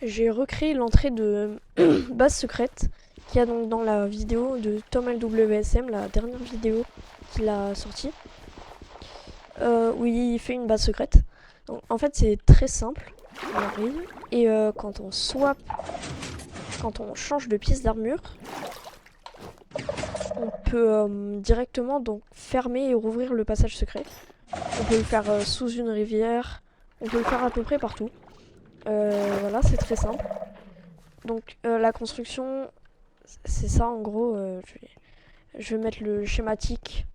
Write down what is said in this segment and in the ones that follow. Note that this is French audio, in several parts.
j'ai recréé l'entrée de base secrète qu'il y a donc dans la vidéo de Tom LWSM, la dernière vidéo qu'il a sortie, où il fait une base secrète. Donc, en fait, c'est très simple. On arrive et quand on swap, quand on change de pièce d'armure, on peut directement donc fermer et rouvrir le passage secret. On peut le faire sous une rivière, on peut le faire à peu près partout. Voilà, c'est très simple. Donc la construction, c'est ça en gros. Je vais mettre le schématique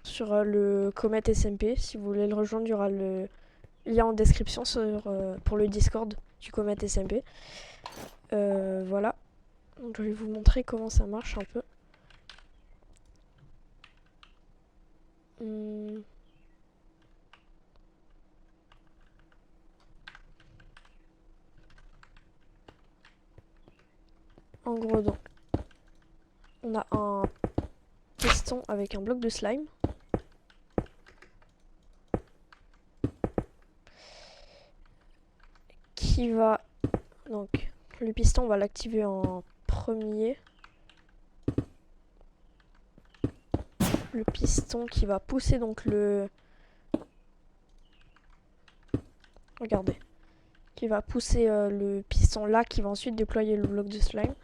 sur le Comet SMP. Si vous voulez le rejoindre, il y aura le lien en description pour le Discord du Comet SMP. Voilà. Donc, je vais vous montrer comment ça marche un peu. En gros, donc, on a un piston avec un bloc de slime. Qui va... Donc, le piston, on va l'activer en premier. Le piston qui va pousser donc le... Regardez. Qui va pousser le piston là, qui va ensuite déployer le bloc de slime.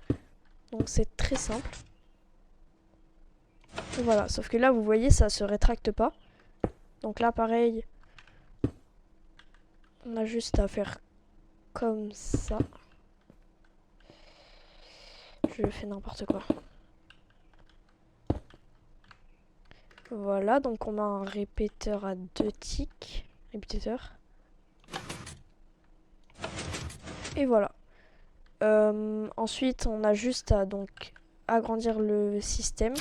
Donc c'est très simple. Et voilà, sauf que là, vous voyez, ça se rétracte pas. Donc là, pareil, on a juste à faire comme ça. Je fais n'importe quoi. Voilà, donc on a un répéteur à 2 ticks. Répéteur. Et voilà. Ensuite, on a juste à donc agrandir le système.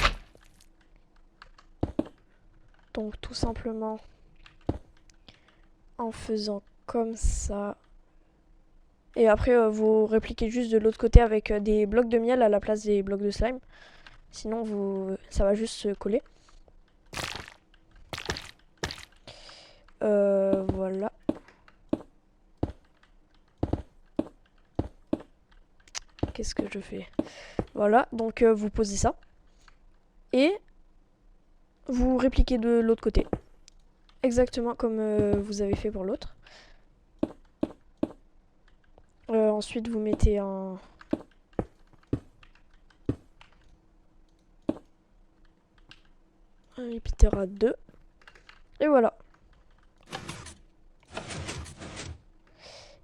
Donc tout simplement en faisant comme ça. Et après, vous répliquez juste de l'autre côté avec des blocs de miel à la place des blocs de slime. Sinon, ça va juste se coller. Voilà. Qu'est-ce que je fais? Voilà, donc vous posez ça. Et vous répliquez de l'autre côté. Exactement comme vous avez fait pour l'autre. Ensuite, vous mettez un répéteur à 2. Et voilà.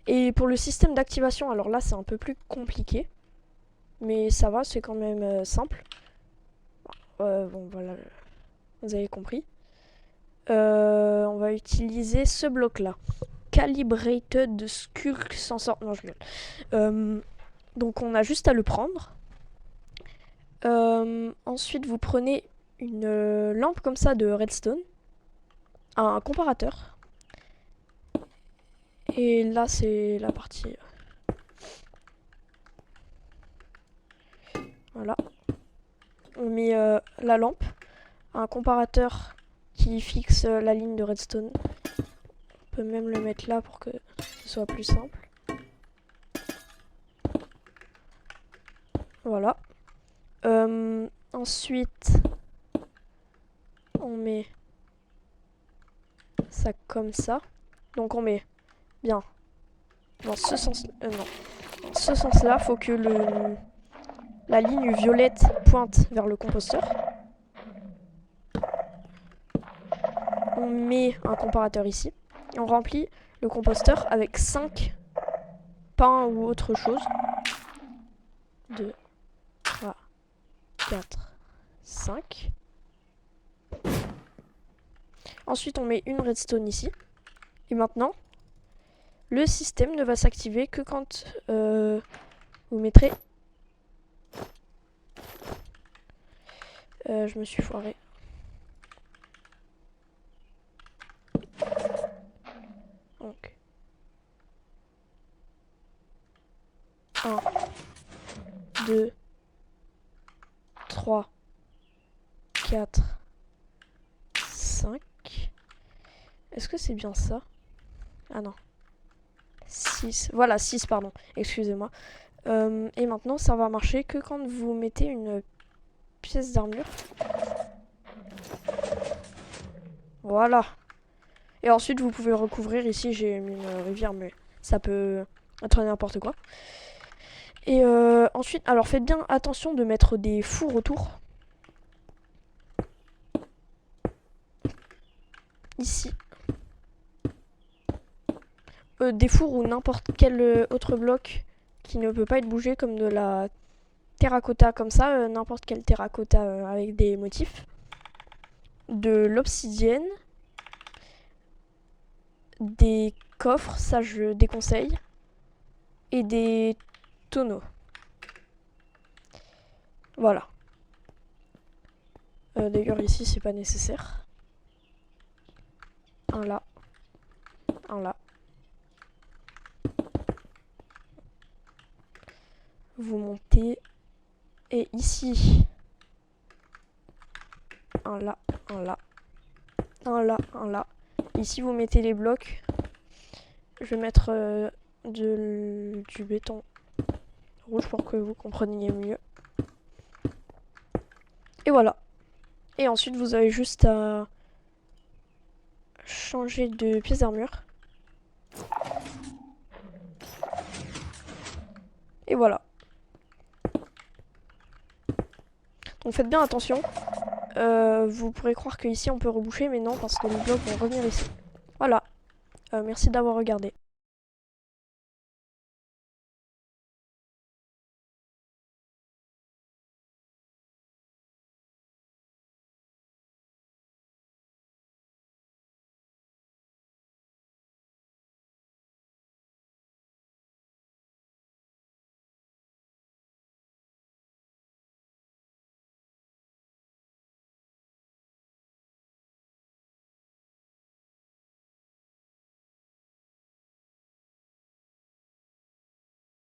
Et pour le système d'activation, alors là, c'est un peu plus compliqué. Mais ça va, c'est quand même simple. Bon, voilà. Vous avez compris. On va utiliser ce bloc-là. Calibrated Skulk Sensor. Non, je rigole. Donc, on a juste à le prendre. Ensuite, vous prenez une lampe comme ça de redstone. Un comparateur. Et là, c'est la partie... Voilà. On met la lampe. Un comparateur qui fixe la ligne de redstone. On peut même le mettre là pour que ce soit plus simple. Voilà. Ensuite, on met ça comme ça. Donc on met bien dans ce sens. Non. Dans ce sens-là, faut que la ligne violette pointe vers le composteur. On met un comparateur ici. Et on remplit le composteur avec 5 pains ou autre chose. 2, 3, 4, 5. Ensuite, on met une redstone ici. Et maintenant, le système ne va s'activer que quand vous mettrez... je me suis foiré. Donc, 1, 2, 3, 4, 5. Est-ce que c'est bien ça? Ah non. 6. Voilà, 6, pardon. Excusez-moi. Et maintenant, ça va marcher que quand vous mettez une pièce d'armure. Voilà. Et ensuite, vous pouvez recouvrir. Ici, j'ai mis une rivière, mais ça peut être n'importe quoi. Et ensuite, alors faites bien attention de mettre des fours autour. Ici. Des fours ou n'importe quel autre bloc qui ne peut pas être bougé, comme de la terracotta comme ça, n'importe quel terracotta avec des motifs. De l'obsidienne. Des coffres, ça je déconseille. Et des tonneaux. Voilà. D'ailleurs ici c'est pas nécessaire. Un là. Un là. Vous montez. Et ici. Un là. Un là. Un là. Un là. Ici vous mettez les blocs. Je vais mettre du béton rouge pour que vous compreniez mieux. Et voilà. Et ensuite vous avez juste à changer de pièce d'armure. Et voilà. Donc faites bien attention. Vous pourrez croire qu'ici on peut reboucher, mais non, parce que les blocs vont revenir ici. Voilà. Merci d'avoir regardé.